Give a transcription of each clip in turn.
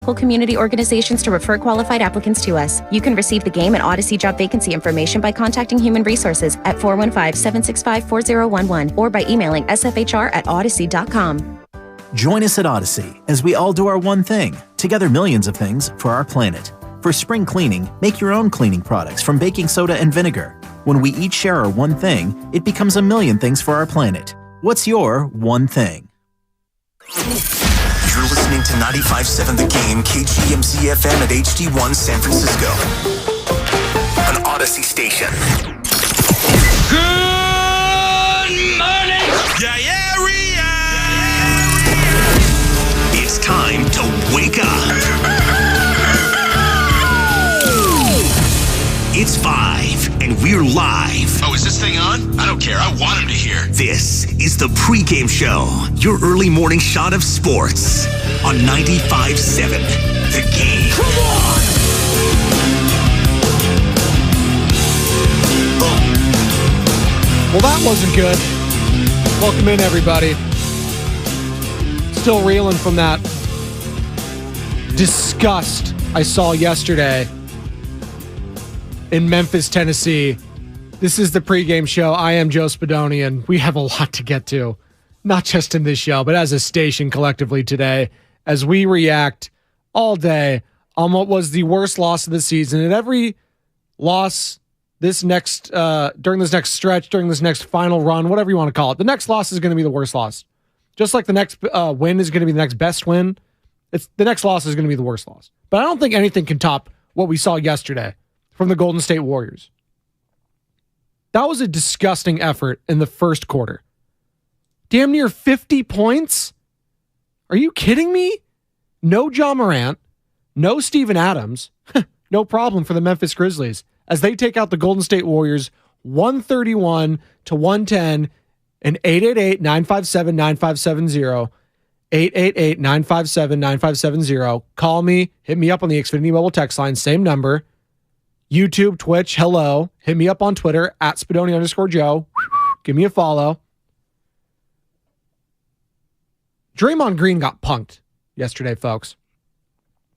local community organizations to refer qualified applicants to us. You can receive the Game and Odyssey job vacancy information by contacting Human Resources at 415-765-4011 or by emailing sfhr@odyssey.com. Join us at Odyssey as we all do our one thing, together millions of things for our planet. For spring cleaning, make your own cleaning products from baking soda and vinegar. When we each share our one thing, it becomes a million things for our planet. What's your one thing? You're listening to 95.7 The Game, KGMZ FM at HD1 San Francisco. An Odyssey station. Good morning! It's time to wake up. It's 5, and we're live. Oh, is this thing on? I don't care. I want him to hear. This is the Pregame Show, your early morning shot of sports on 95.7 The Game. Come on! Well, that wasn't good. Welcome in, everybody. Still reeling from that disgust I saw yesterday in Memphis, Tennessee. This is the Pregame Show. I am Joe Spadoni, and we have a lot to get to, not just in this show, but as a station collectively today, as we react all day on what was the worst loss of the season. And every loss during this next stretch, during this next final run, whatever you want to call it, the next loss is going to be the worst loss. Just like the next win is going to be the next best win, the next loss is going to be the worst loss. But I don't think anything can top what we saw yesterday from the Golden State Warriors. That was a disgusting effort in the first quarter. Damn near 50 points? Are you kidding me? No Ja Morant, no Steven Adams. No problem for the Memphis Grizzlies as they take out the Golden State Warriors 131-110 and 888-957-9570. 888-957-9570. Call me, hit me up on the Xfinity Mobile text line, same number. YouTube, Twitch, hello. Hit me up on Twitter, @Spadoni_Joe. Give me a follow. Draymond Green got punked yesterday, folks.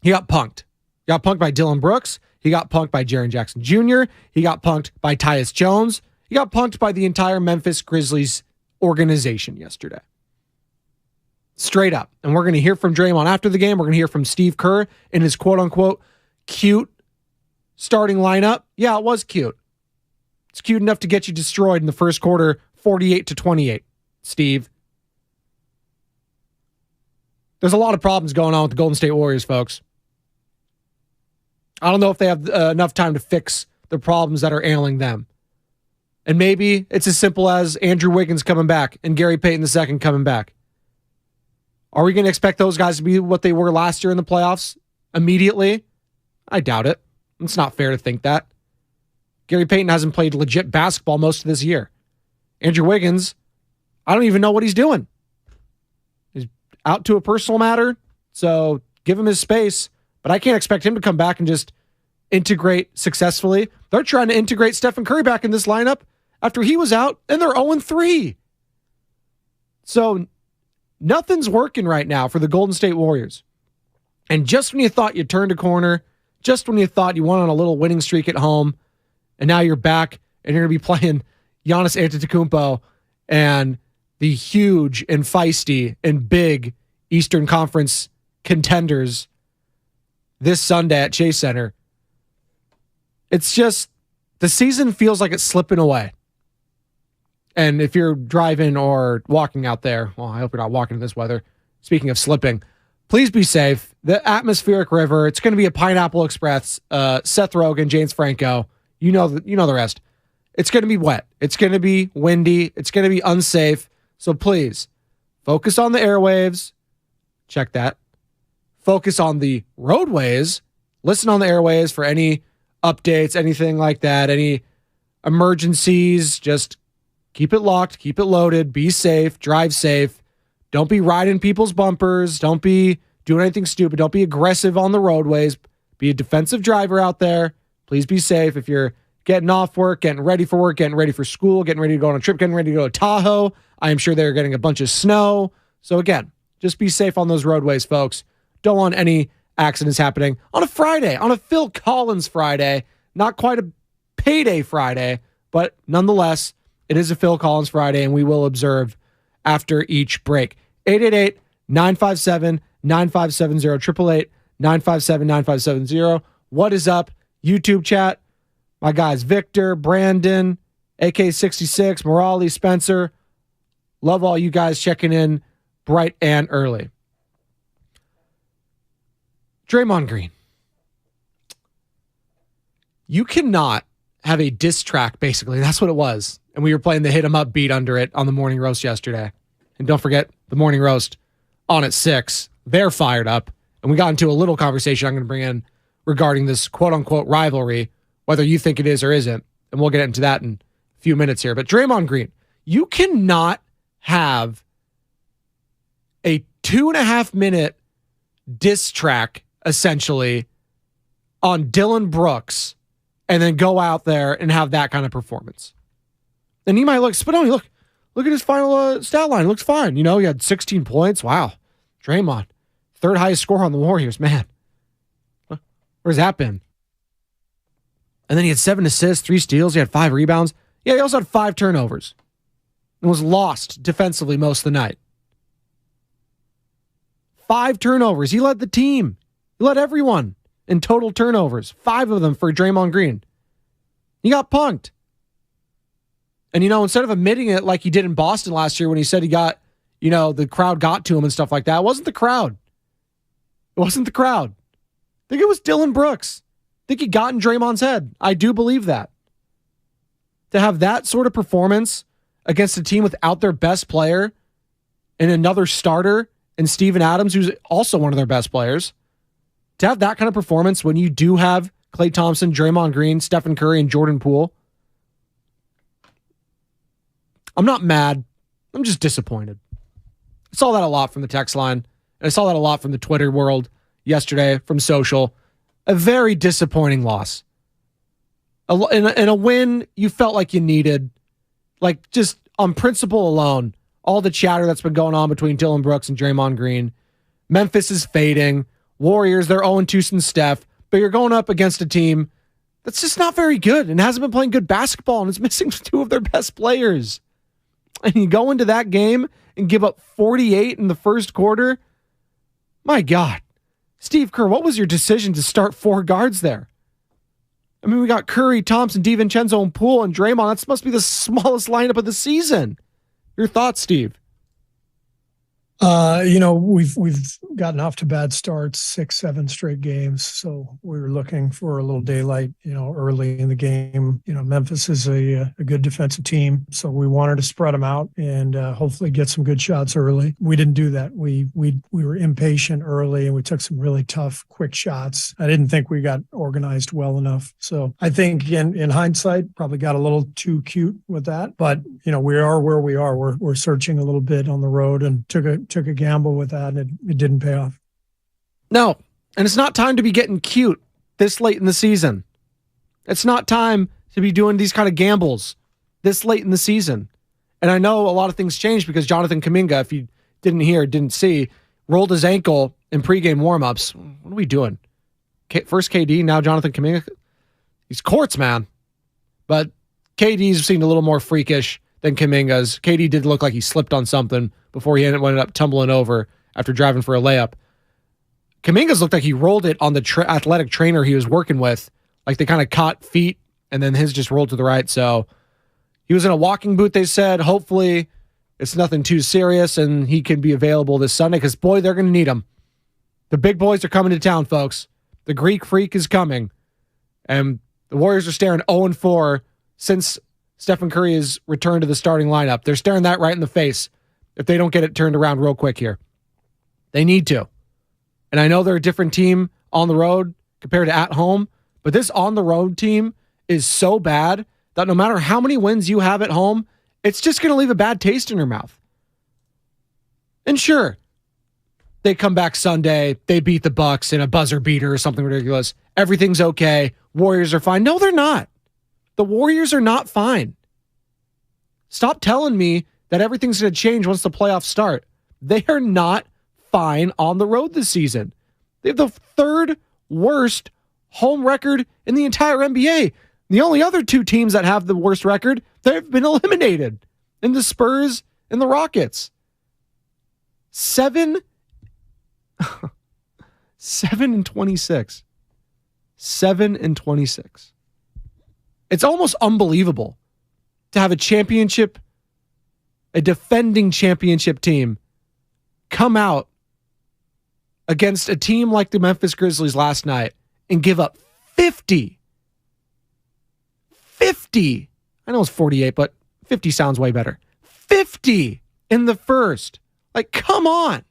He got punked. He got punked by Dylan Brooks. He got punked by Jaren Jackson Jr. He got punked by Tyus Jones. He got punked by the entire Memphis Grizzlies organization yesterday. Straight up. And we're going to hear from Draymond after the game. We're going to hear from Steve Kerr in his quote-unquote cute starting lineup. Yeah, it was cute. It's cute enough to get you destroyed in the first quarter, 48-28, Steve. There's a lot of problems going on with the Golden State Warriors, folks. I don't know if they have enough time to fix the problems that are ailing them. And maybe it's as simple as Andrew Wiggins coming back and Gary Payton II coming back. Are we going to expect those guys to be what they were last year in the playoffs immediately? I doubt it. It's not fair to think that. Gary Payton hasn't played legit basketball most of this year. Andrew Wiggins, I don't even know what he's doing. He's out to a personal matter, so give him his space. But I can't expect him to come back and just integrate successfully. They're trying to integrate Stephen Curry back in this lineup after he was out, and they're 0-3. So nothing's working right now for the Golden State Warriors. And just when you thought you turned a corner, just when you thought you went on a little winning streak at home, and now you're back and you're going to be playing Giannis Antetokounmpo and the huge and feisty and big Eastern Conference contenders this Sunday at Chase Center. It's just, the season feels like it's slipping away. And if you're driving or walking out there, well, I hope you're not walking in this weather. Speaking of slipping, please be safe. The atmospheric river, it's going to be a Pineapple Express. Seth Rogen, James Franco, you know the rest. It's going to be wet. It's going to be windy. It's going to be unsafe. So please, focus on the airwaves. Check that. Focus on the roadways. Listen on the airwaves for any updates, anything like that, any emergencies. Just keep it locked, keep it loaded, be safe, drive safe. Don't be riding people's bumpers. Don't be doing anything stupid. Don't be aggressive on the roadways. Be a defensive driver out there. Please be safe. If you're getting off work, getting ready for work, getting ready for school, getting ready to go on a trip, getting ready to go to Tahoe, I am sure they're getting a bunch of snow. So again, just be safe on those roadways, folks. Don't want any accidents happening on a Friday, on a Phil Collins Friday. Not quite a payday Friday, but nonetheless, it is a Phil Collins Friday, and we will observe after each break. 888-957-9570, 888-957-9570. What is up? YouTube chat. My guys, Victor, Brandon, AK66, Morali, Spencer. Love all you guys checking in bright and early. Draymond Green. You cannot have a diss track, basically. That's what it was. And we were playing the hit 'em up beat under it on the morning roast yesterday. And don't forget, the morning roast on at 6. They're fired up. And we got into a little conversation I'm going to bring in regarding this quote-unquote rivalry, whether you think it is or isn't. And we'll get into that in a few minutes here. But Draymond Green, you cannot have a 2.5-minute diss track, essentially, on Dylan Brooks and then go out there and have that kind of performance. And he might look, Spadoni, look at his final stat line. It looks fine. You know, he had 16 points. Wow. Draymond, third highest score on the Warriors, man. Where's that been? And then he had 7 assists, 3 steals. He had 5 rebounds. Yeah, he also had 5 turnovers and was lost defensively most of the night. 5 turnovers. He led the team. He led everyone in total turnovers. 5 of them for Draymond Green. He got punked. And, you know, instead of admitting it like he did in Boston last year when he said he got, you know, the crowd got to him and stuff like that, it wasn't the crowd. It wasn't the crowd. I think it was Dylan Brooks. I think he got in Draymond's head. I do believe that. To have that sort of performance against a team without their best player and another starter and Steven Adams, who's also one of their best players, to have that kind of performance when you do have Klay Thompson, Draymond Green, Stephen Curry, and Jordan Poole, I'm not mad. I'm just disappointed. I saw that a lot from the text line, and I saw that a lot from the Twitter world yesterday, from social. A very disappointing loss. In a win you felt like you needed, like just on principle alone, all the chatter that's been going on between Dylan Brooks and Draymond Green. Memphis is fading. Warriors, they're 0-2 since Steph, but you're going up against a team that's just not very good and hasn't been playing good basketball and is missing 2 of their best players. And you go into that game and give up 48 in the first quarter. My God. Steve Kerr, what was your decision to start 4 guards there? I mean, we got Curry, Thompson, DiVincenzo, and Poole, and Draymond. That must be the smallest lineup of the season. Your thoughts, Steve? You know, we've gotten off to bad starts, 6, 7 straight games. So we were looking for a little daylight, you know, early in the game. You know, Memphis is a good defensive team, so we wanted to spread them out and hopefully get some good shots early. We didn't do that. We were impatient early and we took some really tough, quick shots. I didn't think we got organized well enough. So I think in hindsight, probably got a little too cute with that. But you know, we are where we are. We're searching a little bit on the road and took a gamble with that, and it didn't pay off. No, and it's not time to be getting cute this late in the season. It's not time to be doing these kind of gambles this late in the season. And I know a lot of things changed because Jonathan Kuminga, if you didn't hear, didn't see, rolled his ankle in pregame warmups. What are we doing? First KD, now Jonathan Kuminga. He's courts, man. But KD's seemed a little more freakish than Kuminga's. KD did look like he slipped on something before he ended up tumbling over after driving for a layup. Kuminga's looked like he rolled it on the athletic trainer he was working with. Like they kind of caught feet, and then his just rolled to the right. So he was in a walking boot, they said. Hopefully it's nothing too serious, and he can be available this Sunday because, boy, they're going to need him. The big boys are coming to town, folks. The Greek Freak is coming. And the Warriors are staring 0-4 since Stephen Curry has returned to the starting lineup. They're staring that right in the face if they don't get it turned around real quick here. They need to. And I know they're a different team on the road compared to at home, but this on-the-road team is so bad that no matter how many wins you have at home, it's just going to leave a bad taste in your mouth. And sure, they come back Sunday, they beat the Bucks in a buzzer beater or something ridiculous. Everything's okay. Warriors are fine. No, they're not. The Warriors are not fine. Stop telling me that everything's going to change once the playoffs start. They are not fine on the road this season. They have the third worst home record in the entire NBA. The only other two teams that have the worst record, they've been eliminated in the Spurs and the Rockets. 7 and 26. 7 and 26. It's almost unbelievable to have a defending championship team come out against a team like the Memphis Grizzlies last night and give up 50. 50. I know it's 48, but 50 sounds way better. 50 in the first. Like, come on.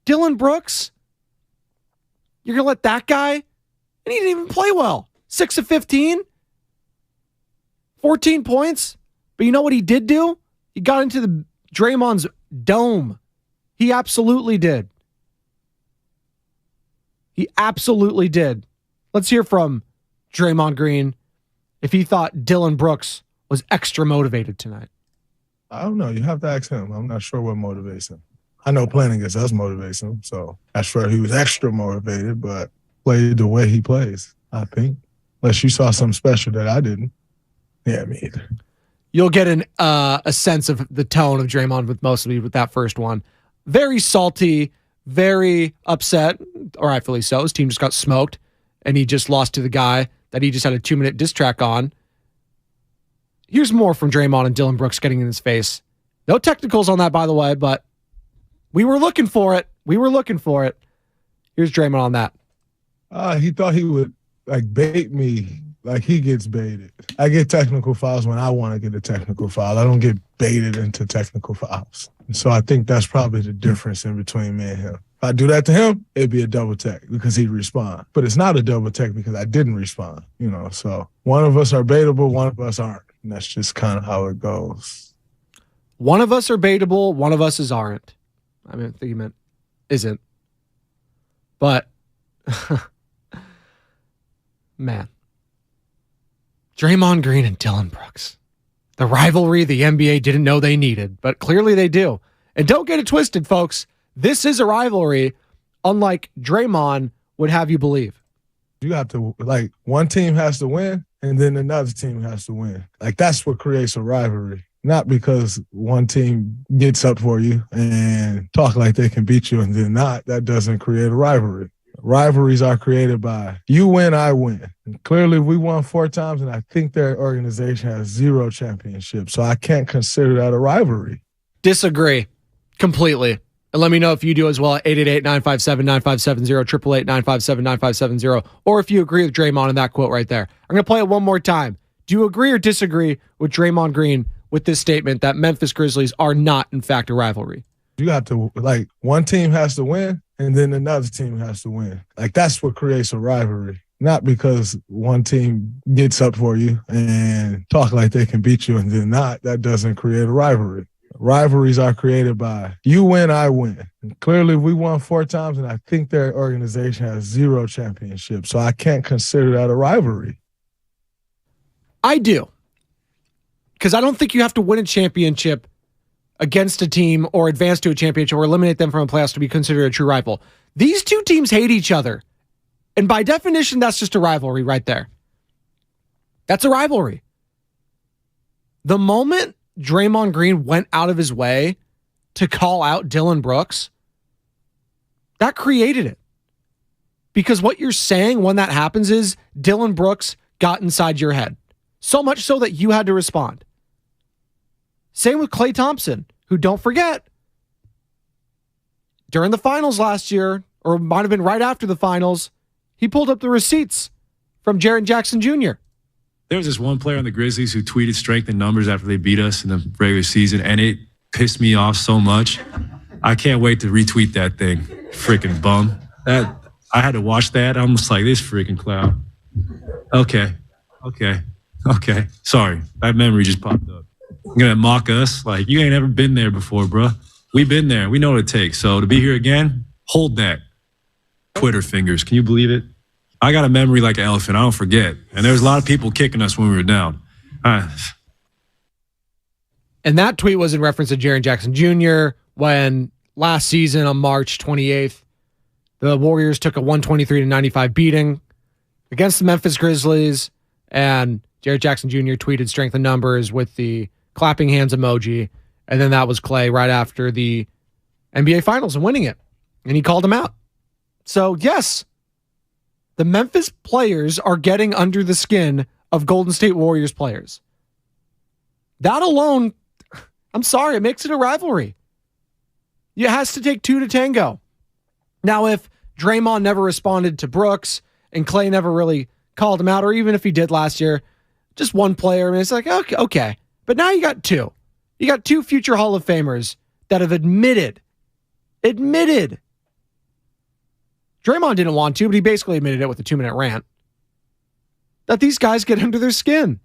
Dylan Brooks, you're going to let that guy? And he didn't even play well. 6 of 15. 14 points. But you know what he did do? He got into the Draymond's dome. He absolutely did. He absolutely did. Let's hear from Draymond Green if he thought Dylan Brooks was extra motivated tonight. I don't know. You have to ask him. I'm not sure what motivates him. I know playing against us motivates him, so I'm sure he was extra motivated, but played the way he plays, I think. Unless you saw something special that I didn't. Yeah, me either. You'll get a sense of the tone of Draymond with most of you with that first one. Very salty, very upset, or rightfully so. His team just got smoked, and he just lost to the guy that he just had a 2-minute diss track on. Here's more from Draymond and Dylan Brooks getting in his face. No technicals on that, by the way, but we were looking for it. Here's Draymond on that. He thought he would bait me like he gets baited. I get technical fouls when I want to get a technical foul. I don't get baited into technical fouls. And so I think that's probably the difference in between me and him. If I do that to him, it'd be a double tech because he'd respond. But it's not a double tech because I didn't respond, So one of us are baitable, one of us aren't. And that's just kind of how it goes. One of us are baitable, one of us aren't. I think he meant isn't. But, man. Draymond Green and Dylan Brooks. The rivalry the NBA didn't know they needed, but clearly they do. And don't get it twisted, folks. This is a rivalry, unlike Draymond would have you believe. You have to, one team has to win, and then another team has to win. That's what creates a rivalry. Not because one team gets up for you and talk like they can beat you and then not. That doesn't create a rivalry. Rivalries are created by you win, I win. And clearly, we won 4 times, and I think their organization has 0 championships. So I can't consider that a rivalry. Disagree completely. And let me know if you do as well at 888-957-9570, 888-957-9570, or if you agree with Draymond in that quote right there. I'm going to play it one more time. Do you agree or disagree with Draymond Green with this statement that Memphis Grizzlies are not, in fact, a rivalry? You have to, one team has to win, and then another team has to win. That's what creates a rivalry. Not because one team gets up for you and talk like they can beat you and then not. That doesn't create a rivalry. Rivalries are created by you win, I win. And clearly, we won 4 times, and I think their organization has 0 championships. So I can't consider that a rivalry. I do. Because I don't think you have to win a championship against a team or advance to a championship or eliminate them from a playoffs to be considered a true rival. These two teams hate each other. And by definition, that's just a rivalry right there. That's a rivalry. The moment Draymond Green went out of his way to call out Dylan Brooks, that created it. Because what you're saying when that happens is Dylan Brooks got inside your head. So much so that you had to respond. Same with Klay Thompson, who, don't forget, during the finals last year, or it might have been right after the finals, he pulled up the receipts from Jaren Jackson Jr. There was this one player on the Grizzlies who tweeted strength in numbers after they beat us in the regular season, and it pissed me off so much. I can't wait to retweet that thing. Freaking bum. I had to watch that. I'm just like, this freaking clown. Okay. Sorry. That memory just popped up. You're going to mock us? You ain't ever been there before, bro. We've been there. We know what it takes. So to be here again, hold that. Twitter fingers. Can you believe it? I got a memory like an elephant. I don't forget. And there was a lot of people kicking us when we were down. And that tweet was in reference to Jaren Jackson Jr. when last season on March 28th, the Warriors took a 123-95 beating against the Memphis Grizzlies, and Jarrett Jackson Jr. tweeted strength in numbers with the clapping hands emoji, and then that was Clay right after the NBA Finals and winning it, and he called him out. So, yes, the Memphis players are getting under the skin of Golden State Warriors players. That alone, I'm sorry, it makes it a rivalry. It has to take two to tango. Now, if Draymond never responded to Brooks and Clay never really called him out, or even if he did last year, just one player, I mean, it's like, okay. But now you got two. You got two future Hall of Famers that have admitted. Draymond didn't want to, but he basically admitted it with a 2-minute rant, that these guys get under their skin.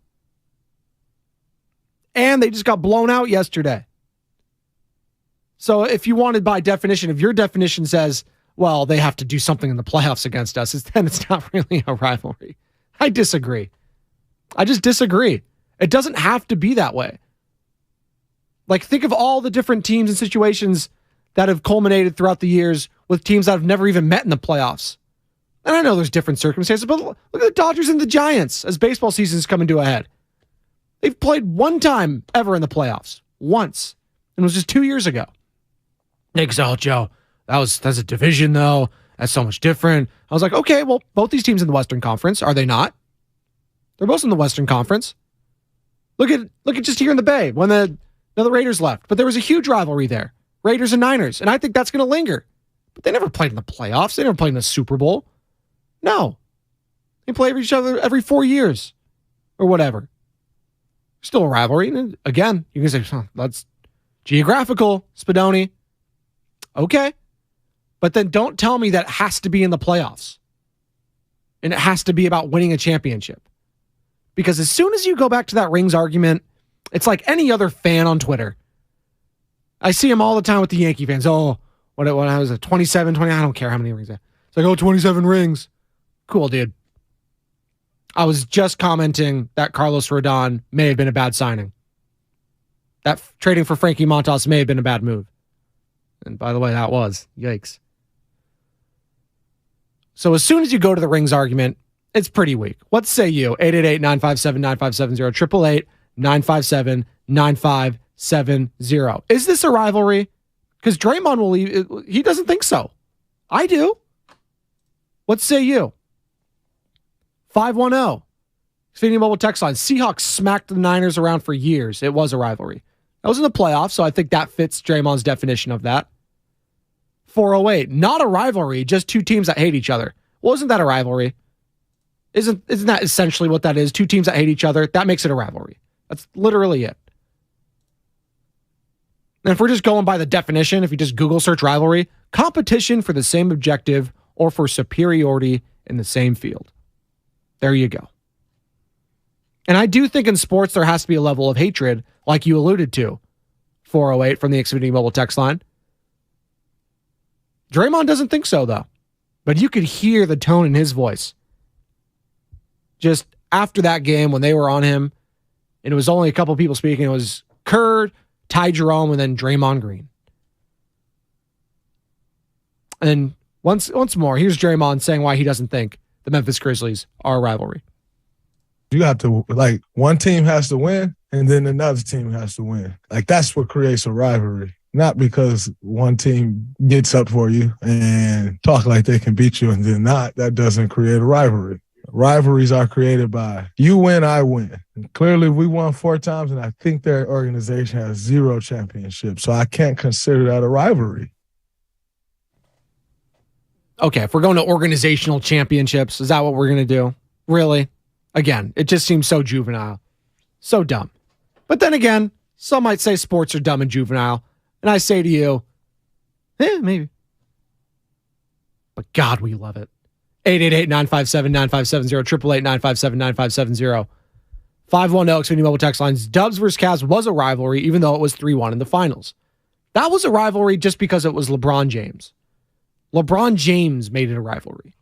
And they just got blown out yesterday. So if you wanted by definition, if your definition says, well, they have to do something in the playoffs against us, then it's not really a rivalry. I disagree. I just disagree. It doesn't have to be that way. Like, think of all the different teams and situations that have culminated throughout the years with teams that have never even met in the playoffs. And I know there's different circumstances, but look at the Dodgers and the Giants as baseball season's coming to a head. They've played one time ever in the playoffs. Once. And it was just 2 years ago. Nick Joe, that's a division, though. That's so much different. I was like, okay, well, both these teams in the Western Conference, are they not? They're both in the Western Conference. Look at just here in the Bay when the Raiders left. But there was a huge rivalry there. Raiders and Niners. And I think that's going to linger. But they never played in the playoffs. They never played in the Super Bowl. No. They play each other every 4 years. Or whatever. Still a rivalry. And again, you can say, that's geographical, Spadoni. Okay. But then don't tell me that it has to be in the playoffs. And it has to be about winning a championship. Because as soon as you go back to that rings argument, it's like any other fan on Twitter. I see him all the time with the Yankee fans. Oh, what I was at 27, 20, I don't care how many rings. It's like, 27 rings. Cool, dude. I was just commenting that Carlos Rodon may have been a bad signing. That trading for Frankie Montas may have been a bad move. And by the way, that was. Yikes. So as soon as you go to the rings argument, it's pretty weak. What say you? 888-957-9570, 888-957-9570. Is this a rivalry? Because Draymond will leave. He doesn't think so. I do. What say you? 510. Xfinity Mobile text line. Seahawks smacked the Niners around for years. It was a rivalry. That was in the playoffs, so I think that fits Draymond's definition of that. 408. Not a rivalry, just two teams that hate each other. Well, isn't that a rivalry? Isn't that essentially what that is? Two teams that hate each other. That makes it a rivalry. That's literally it. And if we're just going by the definition, if you just Google search rivalry, competition for the same objective or for superiority in the same field. There you go. And I do think in sports there has to be a level of hatred, like you alluded to. 408 from the Xfinity Mobile text line. Draymond doesn't think so, though. But you could hear the tone in his voice. Just after that game when they were on him, and it was only a couple people speaking, it was Kerr, Ty Jerome, and then Draymond Green. And once more, here's Draymond saying why he doesn't think the Memphis Grizzlies are a rivalry. You have to, one team has to win, and then another team has to win. That's what creates a rivalry. Not because one team gets up for you and talk like they can beat you and then not. That doesn't create a rivalry. Rivalries are created by you win, I win. And clearly, we won 4 times, and I think their organization has 0 championships. So I can't consider that a rivalry. Okay, if we're going to organizational championships, is that what we're going to do? Really? Again, it just seems so juvenile. So dumb. But then again, some might say sports are dumb and juvenile. And I say to you, maybe. But God, we love it. 888-957-9570, 888-957-9570. 510 Xfinity Mobile text lines. Dubs versus Cavs was a rivalry, even though it was 3-1 in the finals. That was a rivalry just because it was LeBron James. LeBron James made it a rivalry.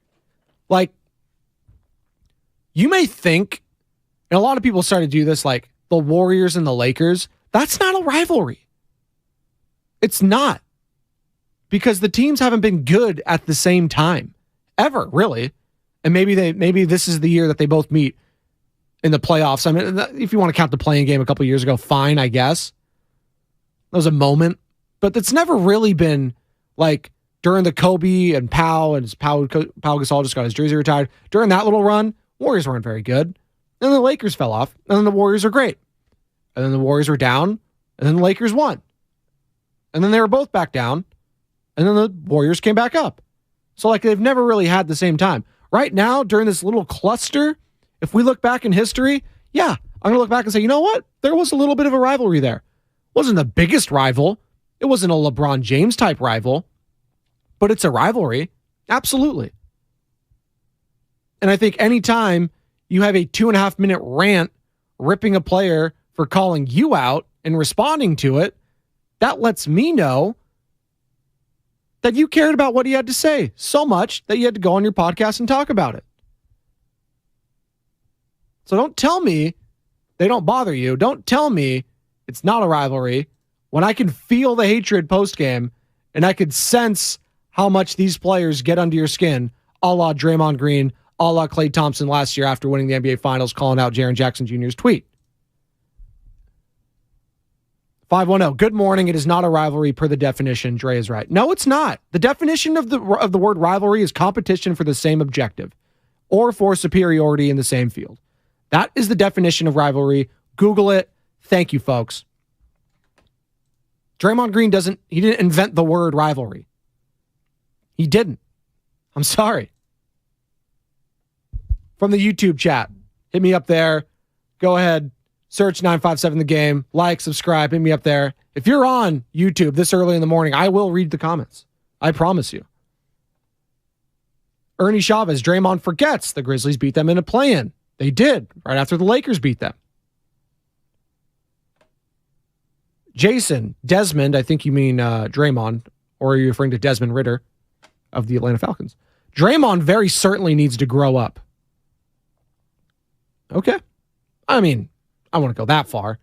You may think, and a lot of people started to do this, the Warriors and the Lakers, that's not a rivalry. It's not. because the teams haven't been good at the same time ever, really. And maybe this is the year that they both meet in the playoffs. I mean, if you want to count the playing game a couple years ago, fine, I guess. That was a moment, but it's never really been like during the Kobe and Pau Gasol just got his jersey retired. During that little run, Warriors weren't very good. And then the Lakers fell off, and then the Warriors are great. And then the Warriors were down, and then the Lakers won. And then they were both back down, and then the Warriors came back up. So like they've never really had the same time. Right now, during this little cluster, if we look back in history, yeah, I'm going to look back and say, you know what? There was a little bit of a rivalry there. It wasn't the biggest rival. It wasn't a LeBron James type rival, but it's a rivalry. Absolutely. And I think anytime you have a 2.5 minute rant ripping a player for calling you out and responding to it, that lets me know that you cared about what he had to say so much that you had to go on your podcast and talk about it. So don't tell me they don't bother you. Don't tell me it's not a rivalry when I can feel the hatred post-game and I could sense how much these players get under your skin, a la Draymond Green, a la Klay Thompson last year after winning the NBA Finals, calling out Jaren Jackson Jr.'s tweet. 510, good morning. It is not a rivalry per the definition. Dre is right. No, it's not. The definition of the word rivalry is competition for the same objective or for superiority in the same field. That is the definition of rivalry. Google it. Thank you, folks. Draymond Green he didn't invent the word rivalry. He didn't. I'm sorry. From the YouTube chat, hit me up there. Go ahead. Search 957 The Game. Like, subscribe, hit me up there. If you're on YouTube this early in the morning, I will read the comments. I promise you. Ernie Chavez, Draymond forgets the Grizzlies beat them in a play-in. They did, right after the Lakers beat them. Jason, Desmond, I think you mean Draymond, or are you referring to Desmond Ritter of the Atlanta Falcons? Draymond very certainly needs to grow up. Okay. I mean, I wouldn't go that far.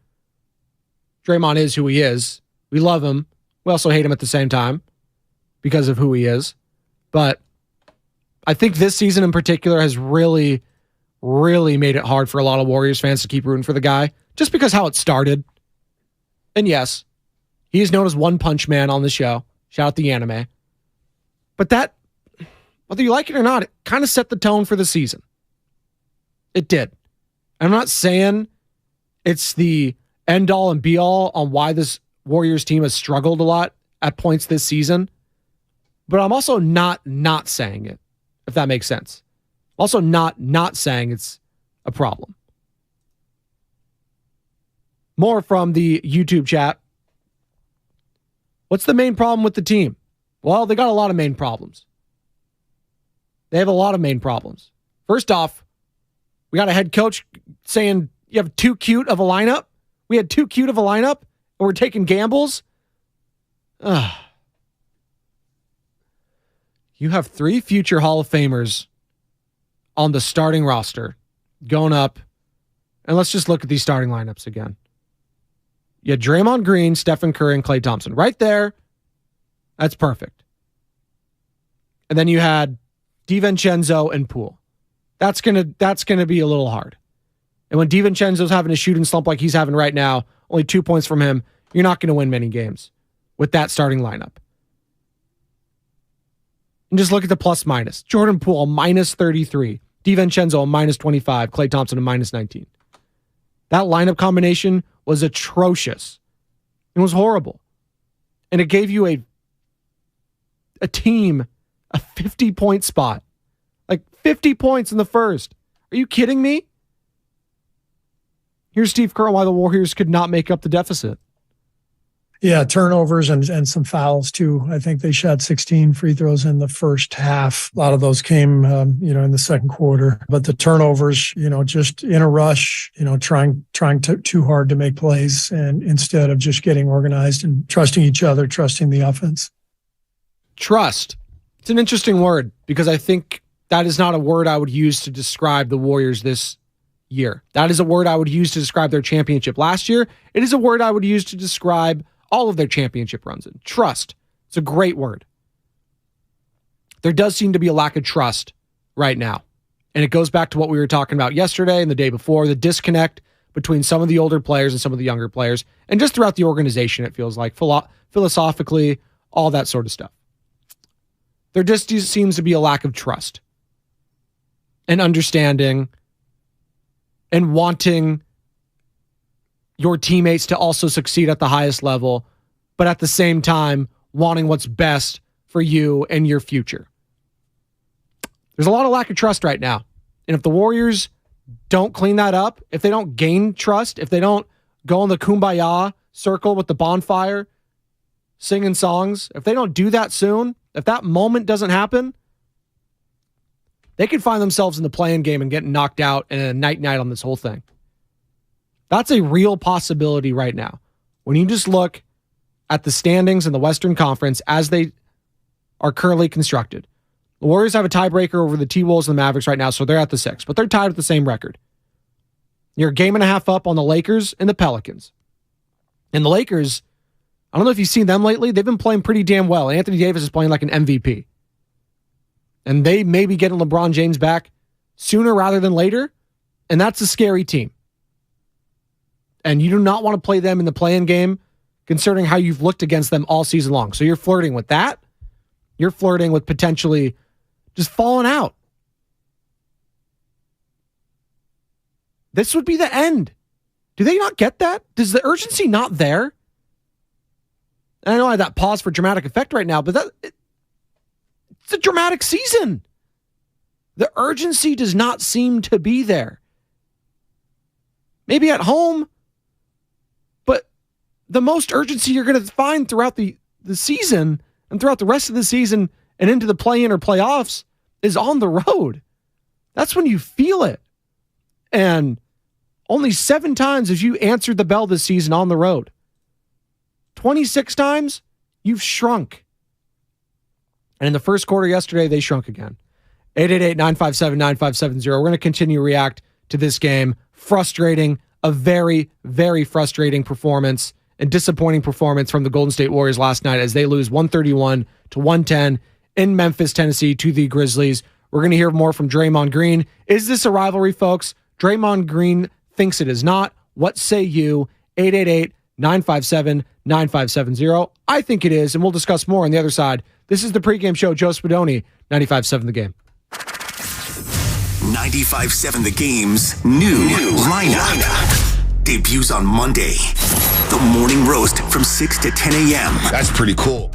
Draymond is who he is. We love him. We also hate him at the same time because of who he is. But I think this season in particular has really, really made it hard for a lot of Warriors fans to keep rooting for the guy just because how it started. And yes, he is known as One Punch Man on the show. Shout out the anime. But that, whether you like it or not, it kind of set the tone for the season. It did. I'm not saying it's the end-all and be-all on why this Warriors team has struggled a lot at points this season, but I'm also not saying it, if that makes sense. Also not saying it's a problem. More from the YouTube chat. What's the main problem with the team? Well, they got a lot of main problems. They have a lot of main problems. First off, we got a head coach saying you have too cute of a lineup. We had too cute of a lineup, and we're taking gambles. Ugh. You have 3 future Hall of Famers on the starting roster going up. And let's just look at these starting lineups again. You had Draymond Green, Stephen Curry, and Klay Thompson. Right there, that's perfect. And then you had DiVincenzo and Poole. That's gonna be a little hard. And when DiVincenzo's having a shooting slump like he's having right now, only 2 points from him, you're not going to win many games with that starting lineup. And just look at the plus minus. Jordan Poole, minus 33. DiVincenzo, minus 25. Klay Thompson, minus 19. That lineup combination was atrocious. It was horrible. And it gave you a team a 50-point spot. Like 50 points in the first. Are you kidding me? Here's Steve Kerr on why the Warriors could not make up the deficit. Yeah, turnovers and some fouls too. I think they shot 16 free throws in the first half. A lot of those came, in the second quarter. But the turnovers, just in a rush, trying too hard to make plays, and instead of just getting organized and trusting each other, trusting the offense. Trust. It's an interesting word because I think that is not a word I would use to describe the Warriors this year. That is a word I would use to describe their championship last year. It is a word I would use to describe all of their championship runs in. Trust. It's a great word. there does seem to be a lack of trust right now. And it goes back to what we were talking about yesterday and the day before, the disconnect between some of the older players and some of the younger players, and just throughout the organization, it feels like, philosophically, all that sort of stuff. There just seems to be a lack of trust and understanding and wanting your teammates to also succeed at the highest level, but at the same time, wanting what's best for you and your future. There's a lot of lack of trust right now. And if the Warriors don't clean that up, if they don't gain trust, if they don't go in the kumbaya circle with the bonfire, singing songs, if they don't do that soon, if that moment doesn't happen, they could find themselves in the play-in game and get knocked out and a night-night on this whole thing. That's a real possibility right now. When you just look at the standings in the Western Conference as they are currently constructed, the Warriors have a tiebreaker over the T-Wolves and the Mavericks right now, so they're at the 6, but they're tied with the same record. You're a game and a half up on the Lakers and the Pelicans. And the Lakers, I don't know if you've seen them lately, they've been playing pretty damn well. Anthony Davis is playing like an MVP. And they may be getting LeBron James back sooner rather than later, and that's a scary team. And you do not want to play them in the play-in game, considering how you've looked against them all season long. So you're flirting with that. You're flirting with potentially just falling out. This would be the end. Do they not get that? Does the urgency not there? And I know I have that pause for dramatic effect right now, but it's a dramatic season. The urgency does not seem to be there. Maybe at home, but the most urgency you're going to find throughout the season and throughout the rest of the season and into the play-in or playoffs is on the road. That's when you feel it. And only 7 times have you answered the bell this season on the road. 26 times, you've shrunk. And in the first quarter yesterday, they shrunk again. 888-957-9570. We're going to continue to react to this game. Frustrating, a very, very frustrating performance and disappointing performance from the Golden State Warriors last night as they lose 131-110 in Memphis, Tennessee to the Grizzlies. We're going to hear more from Draymond Green. Is this a rivalry, folks? Draymond Green thinks it is not. What say you? 888-957-9570. I think it is, and we'll discuss more on the other side. This is the pregame show. Joe Spadoni, 95.7 The Game. 95.7 The Game's new lineup. Debuts on Monday. The morning roast from 6 to 10 a.m. That's pretty cool.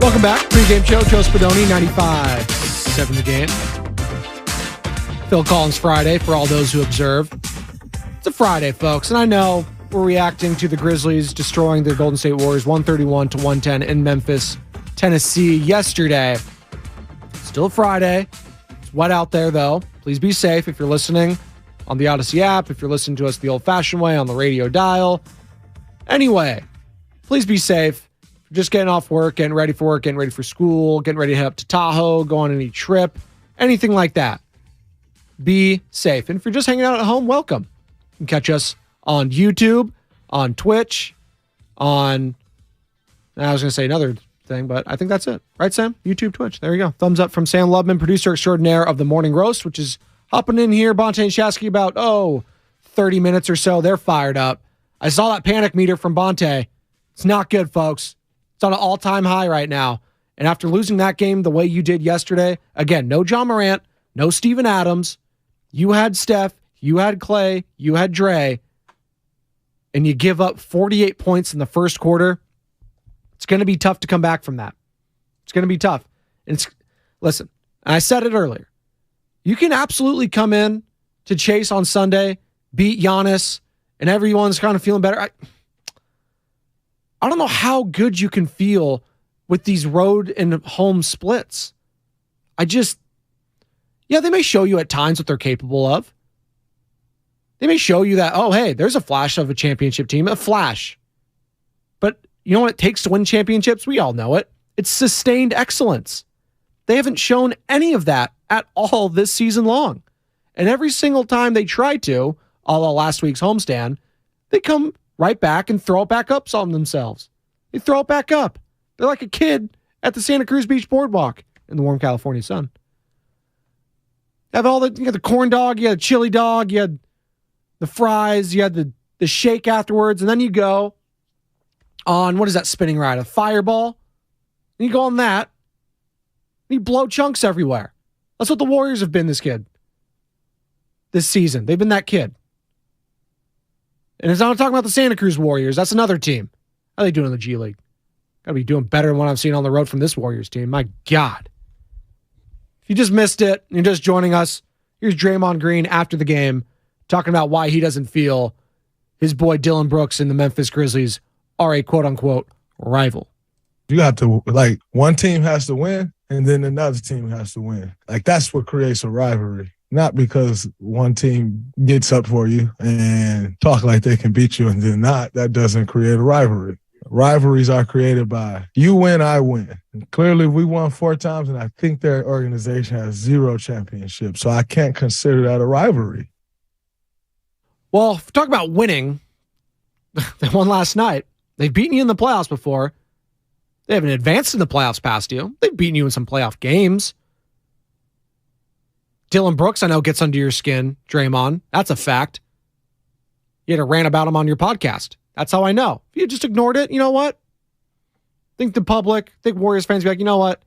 Welcome back. Pregame show, Joe Spadoni, 95.7 The Game. Phil Collins Friday for all those who observe. It's a Friday, folks, and I know we're reacting to the Grizzlies destroying the Golden State Warriors 131-110 in Memphis, Tennessee yesterday. Still Friday. It's wet out there, though. Please be safe if you're listening on the Odyssey app, if you're listening to us the old-fashioned way on the radio dial. Anyway, please be safe. Just getting off work, getting ready for work, getting ready for school, getting ready to head up to Tahoe, go on any trip, anything like that. Be safe. And if you're just hanging out at home, welcome. You can catch us on YouTube, on Twitch, I was going to say another thing, but I think that's it. Right, Sam? YouTube, Twitch. There you go. Thumbs up from Sam Lubman, producer extraordinaire of the Morning Roast, which is hopping in here. Bonte and Shasky about, 30 minutes or so. They're fired up. I saw that panic meter from Bonte. It's not good, folks. It's on an all-time high right now. And after losing that game the way you did yesterday, again, no John Morant, no Steven Adams. You had Steph, you had Clay, you had Dre, and you give up 48 points in the first quarter. It's going to be tough to come back from that. It's going to be tough. And listen, I said it earlier. You can absolutely come in to Chase on Sunday, beat Giannis, and everyone's kind of feeling better. I don't know how good you can feel with these road and home splits. They may show you at times what they're capable of. They may show you that, hey, there's a flash of a championship team, a flash. But you know what it takes to win championships? We all know it. It's sustained excellence. They haven't shown any of that at all this season long. And every single time they try to, a la last week's homestand, they come right back and throw it back up on themselves. They throw it back up. They're like a kid at the Santa Cruz Beach Boardwalk in the warm California sun. You had the corn dog, you had the chili dog, you had the fries, you had the shake afterwards, and then you go on, what is that spinning ride? A fireball? And you go on that, and you blow chunks everywhere. That's what the Warriors have been this season. They've been that kid. And it's not talking about the Santa Cruz Warriors. That's another team. How are they doing in the G League? Got to be doing better than what I've seen on the road from this Warriors team. My God. If you just missed it, and you're just joining us, here's Draymond Green after the game talking about why he doesn't feel his boy Dylan Brooks and the Memphis Grizzlies are a quote-unquote rival. You have to, one team has to win, and then another team has to win. That's what creates a rivalry. Not because one team gets up for you and talk like they can beat you and then not. That doesn't create a rivalry. Rivalries are created by you win, I win. And clearly, we won 4 times, and I think their organization has 0 championships. So I can't consider that a rivalry. Well, if we talk about winning, they won last night. They've beaten you in the playoffs before. They haven't advanced in the playoffs past you. They've beaten you in some playoff games. Dylan Brooks, I know, gets under your skin, Draymond. That's a fact. You had a rant about him on your podcast. That's how I know. If you just ignored it, you know what? Think the public, think Warriors fans be like, you know what?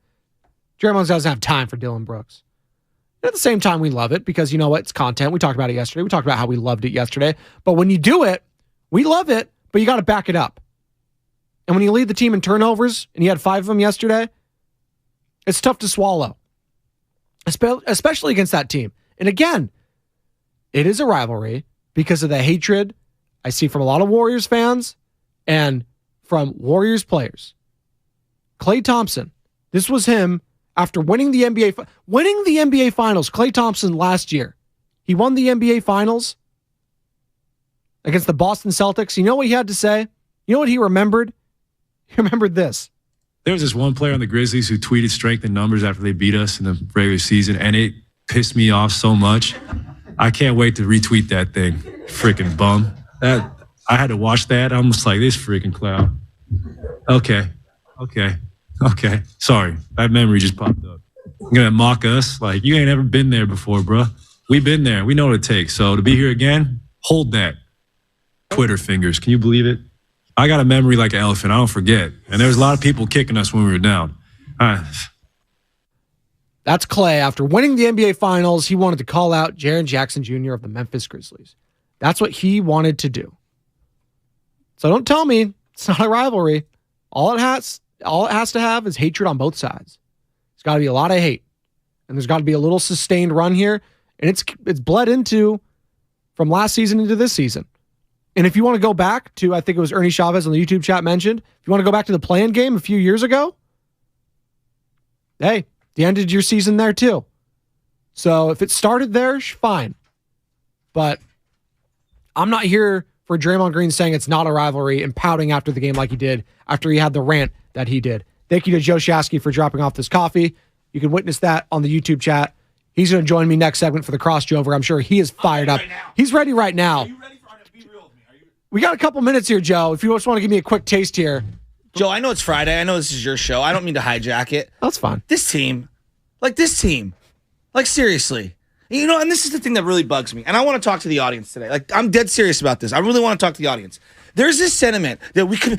Draymond doesn't have time for Dylan Brooks. And at the same time, we love it because, you know what? It's content. We talked about it yesterday. We talked about how we loved it yesterday. But when you do it, we love it, but you got to back it up. And when you lead the team in turnovers, and you had 5 of them yesterday, it's tough to swallow. Especially against that team. And again, it is a rivalry because of the hatred I see from a lot of Warriors fans and from Warriors players. Klay Thompson, this was him after winning the NBA Finals. Klay Thompson last year, he won the NBA Finals against the Boston Celtics. You know what he had to say? You know what he remembered? He remembered this. There was this one player on the Grizzlies who tweeted strength in numbers after they beat us in the regular season, and it pissed me off so much. I can't wait to retweet that thing. Freaking bum. I had to watch that. I'm just like, this freaking clown. Okay. Sorry. That memory just popped up. You're going to mock us? Like, you ain't ever been there before, bro. We've been there. We know what it takes. So to be here again, hold that. Twitter fingers. Can you believe it? I got a memory like an elephant. I don't forget. And there was a lot of people kicking us when we were down. That's Klay. After winning the NBA Finals, he wanted to call out Jaren Jackson Jr. of the Memphis Grizzlies. That's what he wanted to do. So don't tell me it's not a rivalry. All it all it has to have is hatred on both sides. It's got to be a lot of hate. And there's got to be a little sustained run here. And it's bled into from last season into this season. And if you want to go back to, I think it was Ernie Chavez on the YouTube chat mentioned, if you want to go back to the play-in game a few years ago, hey, you ended your season there too. So if it started there, fine. But I'm not here for Draymond Green saying it's not a rivalry and pouting after the game like he did after he had the rant that he did. Thank you to Joe Shasky for dropping off this coffee. You can witness that on the YouTube chat. He's going to join me next segment for the crossover. I'm sure he is fired up. He's ready right now. Are you ready for it? Be real with me. We got a couple minutes here, Joe. If you just want to give me a quick taste here. Joe, I know it's Friday. I know this is your show. I don't mean to hijack it. That's fine. This team, seriously. You know, and this is the thing that really bugs me. And I want to talk to the audience today. Like, I'm dead serious about this. I really want to talk to the audience. There's this sentiment that we can,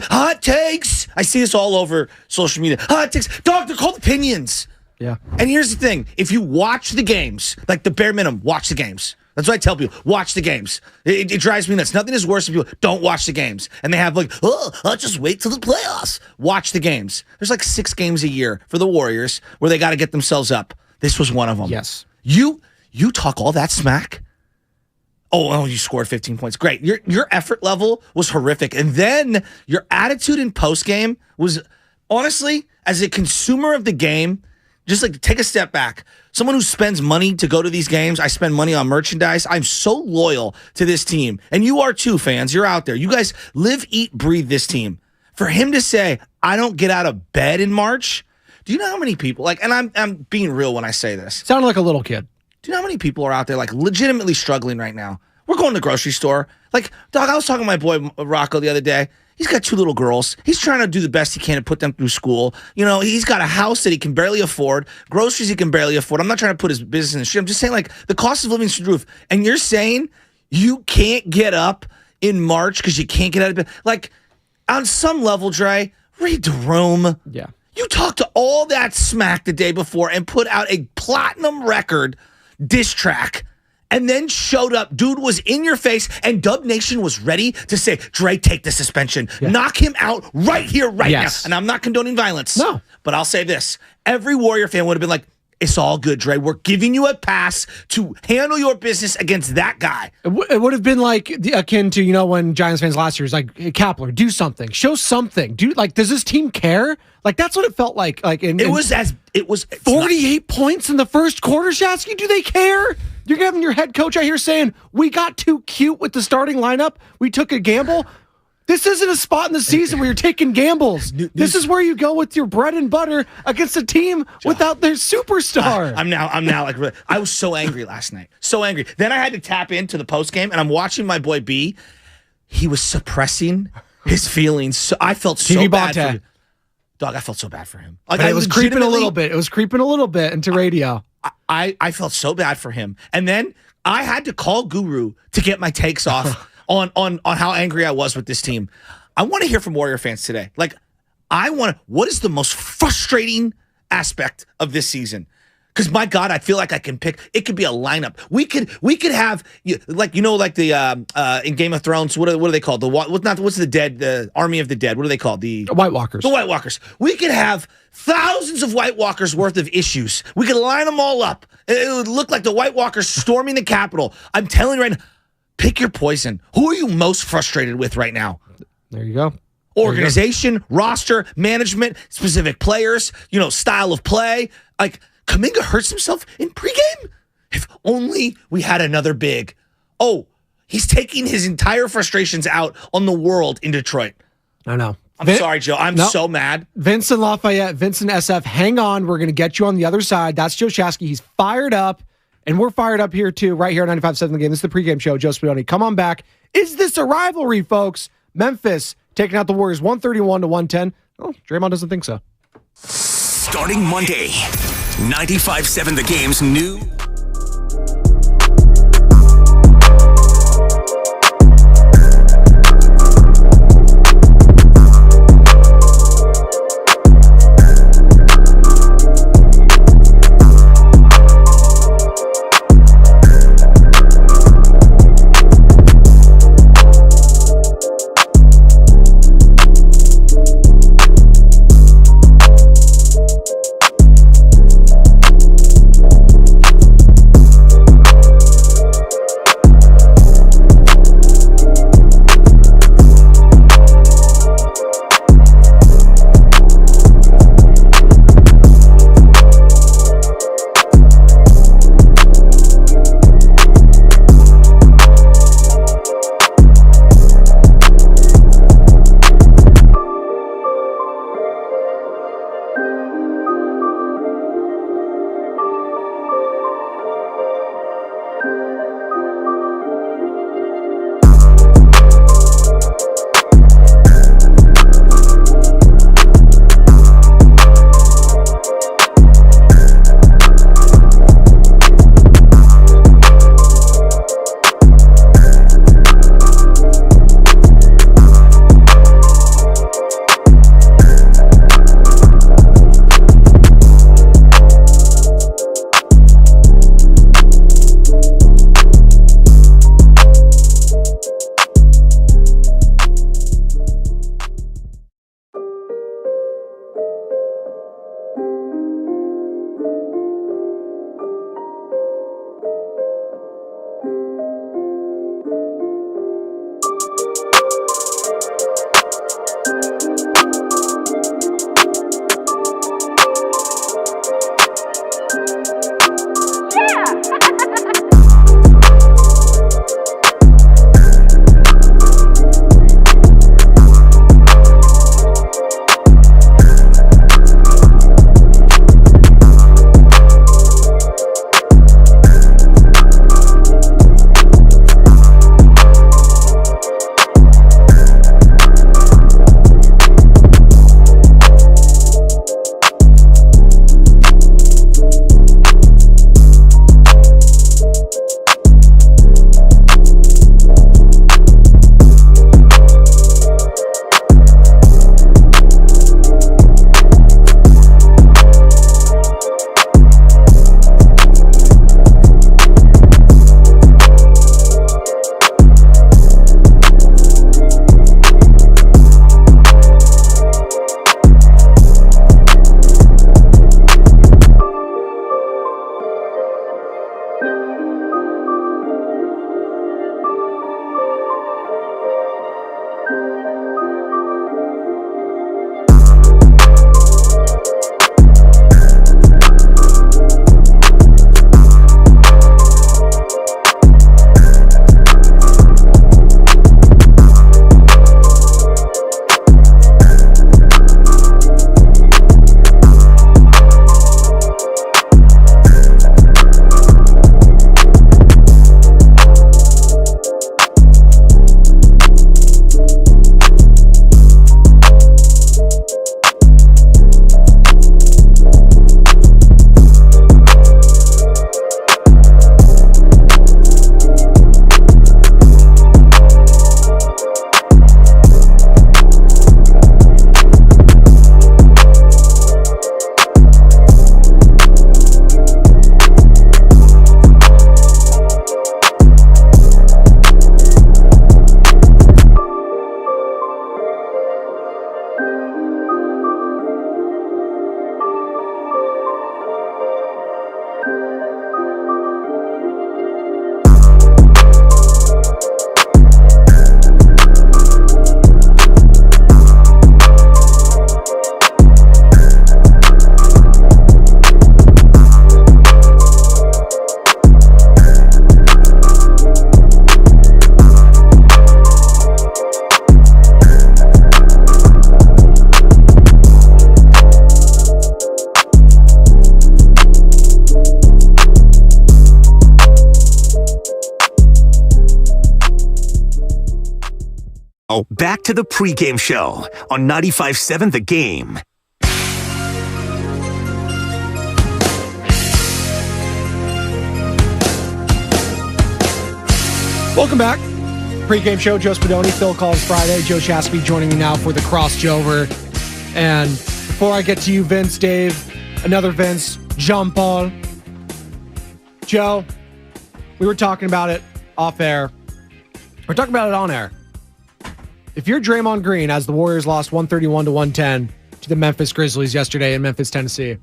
hot takes. I see this all over social media. Hot takes. Dog, they're called opinions. Yeah. And here's the thing. If you watch the games, like the bare minimum, watch the games. That's what I tell people. Watch the games. It drives me nuts. Nothing is worse than people don't watch the games. And they have I'll just wait till the playoffs. Watch the games. There's like 6 games a year for the Warriors where they got to get themselves up. This was one of them. Yes. You talk all that smack. Oh, you scored 15 points. Great. Your effort level was horrific. And then your attitude in postgame was, honestly, as a consumer of the game, just like take a step back. Someone who spends money to go to these games, I spend money on merchandise. I'm so loyal to this team. And you are too, fans. You're out there. You guys live, eat, breathe this team. For him to say, I don't get out of bed in March, do you know how many people, and I'm being real when I say this. Sounded like a little kid. Do you know how many people are out there legitimately struggling right now? We're going to the grocery store. Dog, I was talking to my boy Rocco the other day. He's got 2 little girls. He's trying to do the best he can to put them through school. You know, he's got a house that he can barely afford, groceries he can barely afford. I'm not trying to put his business in the street. I'm just saying, the cost of living is through the roof. And you're saying you can't get up in March because you can't get out of bed. On some level, Dre, read the room. Yeah. You talked to all that smack the day before and put out a platinum record diss track and then showed up. Dude was in your face and Dub Nation was ready to say, Dre, take the suspension. Yeah. Knock him out right here, right now. And I'm not condoning violence. No. But I'll say this. Every Warrior fan would have been like, it's all good, Dre. We're giving you a pass to handle your business against that guy. It would have been akin to, when Giants fans last year was like, hey, Kapler, do something. Show something. Does this team care? That's what it felt like. It was 48 points in the first quarter, Shasky. Do they care? You're having your head coach out here saying, we got too cute with the starting lineup. We took a gamble. This isn't a spot in the season where you're taking gambles. This is where you go with your bread and butter against a team without their superstar. I'm now I was so angry last night. So angry. Then I had to tap into the post game and I'm watching my boy B. He was suppressing his feelings. So I felt so bad for him. Dog, I felt so bad for him. It was creeping a little bit. It was creeping a little bit into radio. I felt so bad for him. And then I had to call Guru to get my takes off on how angry I was with this team. I want to hear from Warrior fans today. What is the most frustrating aspect of this season? Because my God, I feel like I can pick. It could be a lineup. We could have the in Game of Thrones. What are they called? What's the dead? The Army of the Dead. What are they called? The White Walkers. The White Walkers. We could have thousands of White Walkers worth of issues. We could line them all up. It would look like the White Walkers storming the Capitol. I'm telling you right now. Pick your poison. Who are you most frustrated with right now? There you go. Organization, roster, management, specific players, style of play. Kuminga hurts himself in pregame? If only we had another big. Oh, he's taking his entire frustrations out on the world in Detroit. I know. I'm sorry, Joe. I'm so mad. Vincent Lafayette, Vincent SF, hang on. We're going to get you on the other side. That's Joe Shasky. He's fired up. And we're fired up here, too, right here on 95.7 The Game. This is the pregame show. Joe Spadoni, come on back. Is this a rivalry, folks? Memphis taking out the Warriors 131-110. Oh, Draymond doesn't think so. Starting Monday, 95.7 The Game's new... Now, back to the pregame show on 95.7 The Game. Welcome back. Pre-game show, Joe Spadoni, Phil Calls Friday. Joe Shasky joining me now for the crossover. And before I get to you, Vince, Dave, another Vince, Jean-Paul. Joe, we were talking about it off air. We're talking about it on air. If you're Draymond Green, as the Warriors lost 131-110 to the Memphis Grizzlies yesterday in Memphis, Tennessee,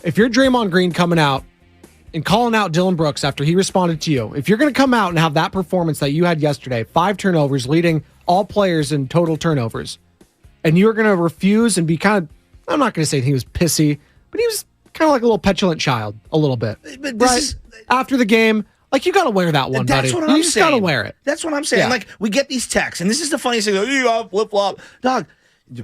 if you're Draymond Green coming out and calling out Dillon Brooks after he responded to you, if you're going to come out and have that performance that you had yesterday, 5 turnovers, leading all players in total turnovers, and you're going to refuse and be kind of, I'm not going to say he was pissy, but he was kind of like a little petulant child, a little bit. But this After the game, like, you got to wear that one, buddy. What I'm you just got to wear it. That's what I'm saying. Yeah. Like, we get these texts, and this is the funniest thing. You flip-flop. Dog,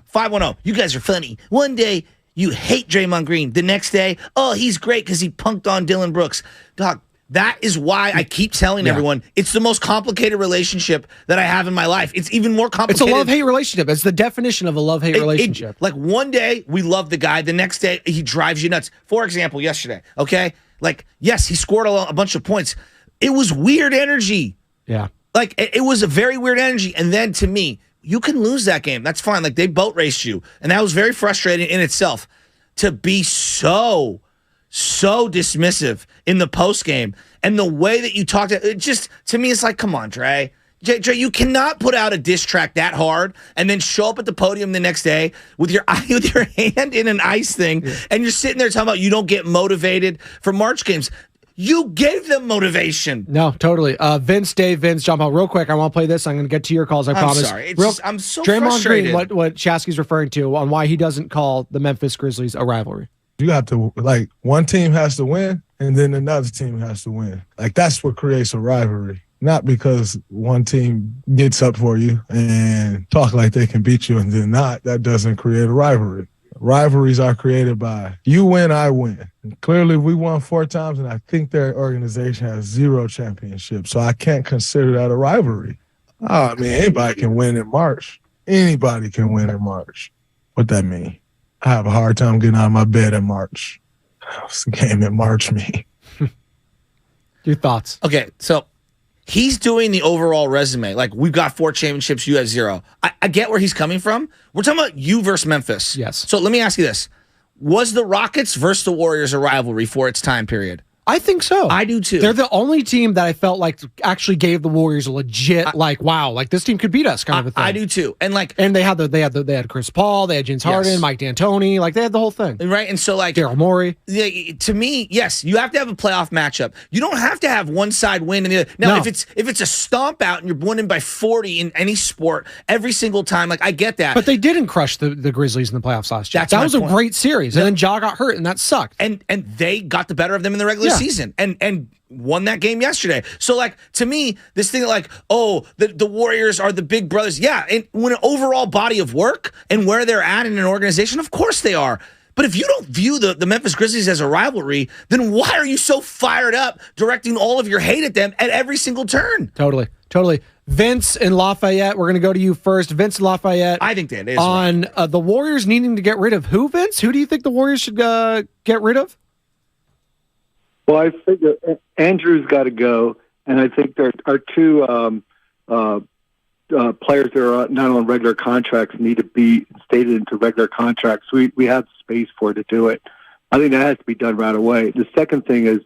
510, you guys are funny. One day, you hate Draymond Green. The next day, oh, he's great because he punked on Dillon Brooks. Dog, that is why I keep telling everyone it's the most complicated relationship that I have in my life. It's even more complicated. It's a love-hate relationship. It's the definition of a love-hate relationship. Like, one day, we love the guy. The next day, he drives you nuts. For example, yesterday, okay? Like, yes, he scored a bunch of points. It was weird energy. Yeah. Like, it was a very weird energy. And then, to me, you can lose that game. That's fine. Like, they boat raced you. And that was very frustrating in itself. To be so dismissive in the post game, and the way that you talked, it just, to me, it's like, come on, Dre, you cannot put out a diss track that hard and then show up at the podium the next day with your hand in an ice thing, and you're sitting there talking about you don't get motivated for March games. You gave them motivation. No, totally. Vince, Dave, Vince, jump out real quick. I want to play this. I'm going to get to your calls. I promise. I'm sorry. I'm so Draymond frustrated. Green, what Shasky's referring to on why he doesn't call the Memphis Grizzlies a rivalry. You have to, like, one team has to win, and then another team has to win. Like, that's what creates a rivalry. Not because one team gets up for you and talk like they can beat you and then not. That doesn't create a rivalry. Rivalries are created by you win, I win. And clearly, we won 4 times, and I think their organization has 0 championships. So I can't consider that a rivalry. I mean, anybody can win in March. Anybody can win in March. What that mean? I have a hard time getting out of my bed in March. What's the game in March mean? Your thoughts? Okay, so he's doing the overall resume. Like, we've got 4 championships, you have 0. I get where he's coming from. We're talking about you versus Memphis. Yes. So let me ask you this. Was the Rockets versus the Warriors a rivalry for its time period? I think so. I do too. They're the only team that I felt like actually gave the Warriors a legit, like, wow, like this team could beat us kind of a thing. I do too. And like, and they had Chris Paul, they had James Harden, Mike D'Antoni, like they had the whole thing. Right. And so like Daryl Morey. To me, yes, you have to have a playoff matchup. You don't have to have one side win and the other. Now, if it's a stomp out and you're winning by 40 in any sport every single time, like I get that. But they didn't crush the Grizzlies in the playoffs last year. That was a great series. And then Ja got hurt and that sucked. And they got the better of them in the regular season. And won that game yesterday. So, like, to me, this thing like, oh, the Warriors are the big brothers. Yeah, and when an overall body of work and where they're at in an organization, of course they are. But if you don't view the Memphis Grizzlies as a rivalry, then why are you so fired up directing all of your hate at them at every single turn? Totally. Vince and Lafayette, we're going to go to you first. Vince and Lafayette. I think that is on the Warriors needing to get rid of who, Vince? Who do you think the Warriors should get rid of? Well, I think Andrew's got to go, and I think there are 2 players that are not on regular contracts need to be stated into regular contracts. We have space for it to do it. I think that has to be done right away. The second thing is,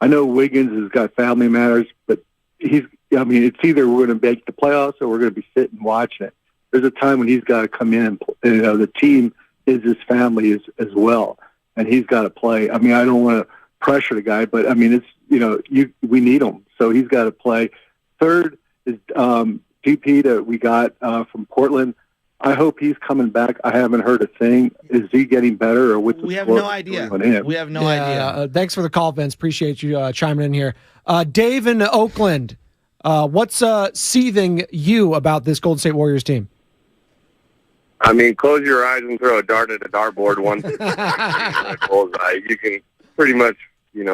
I know Wiggins has got family matters, but it's either we're going to make the playoffs or we're going to be sitting watching it. There's a time when he's got to come in. The team is his family as well, and he's got to play. I mean, I don't want to pressure the guy, but I mean, it's, we need him. So he's got to play. Third is DP that we got from Portland. I hope he's coming back. I haven't heard a thing. Is he getting better or what's the We have score no idea. on him? We have no idea. Thanks for the call, Vince. Appreciate you chiming in here. Dave in Oakland, what's seething you about this Golden State Warriors team? I mean, close your eyes and throw a dart at a dartboard once. You can pretty much,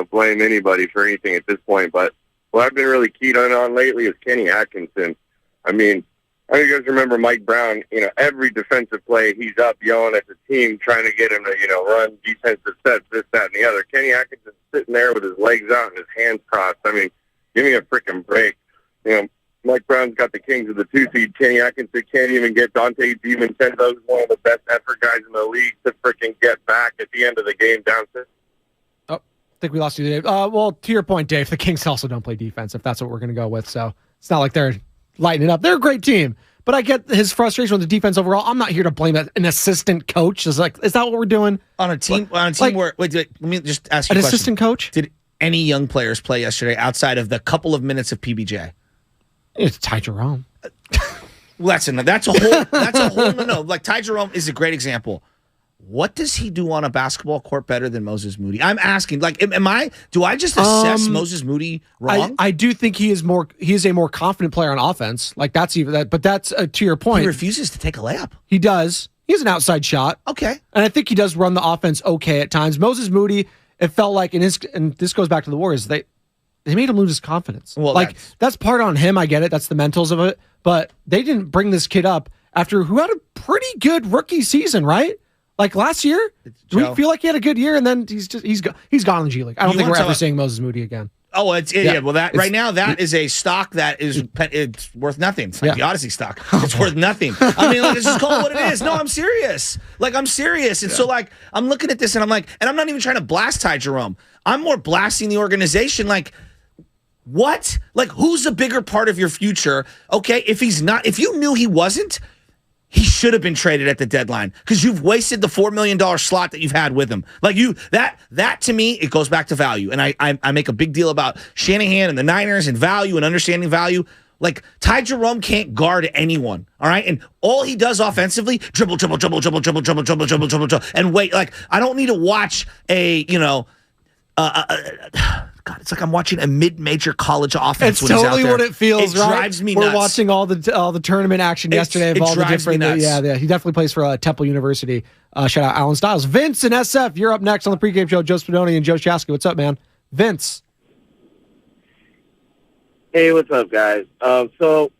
blame anybody for anything at this point. But what I've been really keyed on lately is Kenny Atkinson. I mean, I think you guys remember Mike Brown, every defensive play, he's up yelling at the team, trying to get him to, run defensive sets, this, that, and the other. Kenny Atkinson's sitting there with his legs out and his hands crossed. I mean, give me a freaking break. Mike Brown's got the Kings of the 2-seed. Kenny Atkinson can't even get Dante DiVincenzo, who's one of the best effort guys in the league, to freaking get back at the end of the game down 6. Oh, I think we lost you, Dave. Well, to your point, Dave, the Kings also don't play defense, if that's what we're going to go with. So it's not like they're lighting it up. They're a great team. But I get his frustration with the defense overall. I'm not here to blame an assistant coach. Is that what we're doing? On a team where let me just ask you a question. Assistant coach? Did any young players play yesterday outside of the couple of minutes of PBJ? It's Ty Jerome. Well, that's a whole no. Like Ty Jerome is a great example. What does he do on a basketball court better than Moses Moody? I'm asking. Like, do I just assess Moses Moody wrong? I do think he is a more confident player on offense. Like that's even that. But that's to your point. He refuses to take a layup. He does. He has an outside shot. Okay, and I think he does run the offense okay at times. Moses Moody, it felt like and this goes back to the Warriors. They made him lose his confidence. Well, that's part on him. I get it. That's the mentals of it. But they didn't bring this kid up after who had a pretty good rookie season, right? Like last year, do we feel like he had a good year, and then he's gone in the G League? I don't think we're ever seeing Moses Moody again. Oh, yeah. Well, right now that is a stock that it's worth nothing. It's like the Odyssey stock. It's worth nothing. I mean, let's just call it what it is. No, I'm serious. I'm serious. And so I'm looking at this and I'm like, and I'm not even trying to blast Ty Jerome. I'm more blasting the organization. Like, what? Like, who's a bigger part of your future? Okay, if you knew he wasn't, he should have been traded at the deadline because you've wasted the $4 million slot that you've had with him. Like that to me, it goes back to value. And I make a big deal about Shanahan and the Niners and value and understanding value. Like Ty Jerome can't guard anyone. All right. And all he does offensively, dribble, and wait. Like, I don't need to watch God, it's like I'm watching a mid-major college offense. It's totally what it feels, right? It drives me nuts. We're watching all the tournament action yesterday of all the different. Yeah, he definitely plays for Temple University. Shout out Alan Stiles. Vince and SF, you're up next on the pregame show. Joe Spadoni and Joe Shasky. What's up, man? Vince. Hey, what's up, guys? So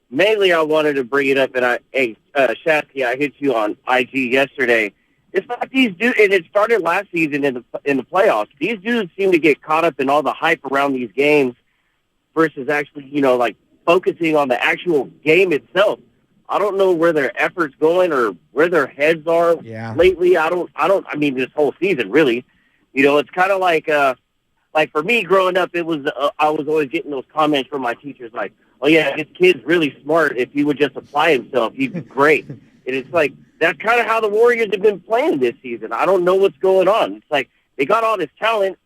mainly I wanted to bring it up, and Shasky, I hit you on IG yesterday. It's like these dudes, and it started last season in the playoffs. These dudes seem to get caught up in all the hype around these games versus actually, focusing on the actual game itself. I don't know where their efforts going or where their heads are lately. I mean, this whole season, really. It's kind of like for me growing up, it was I was always getting those comments from my teachers like, "Oh yeah, this kid's really smart. If he would just apply himself, he'd be great." And it's like, that's kind of how the Warriors have been playing this season. I don't know what's going on. It's like they got all this talent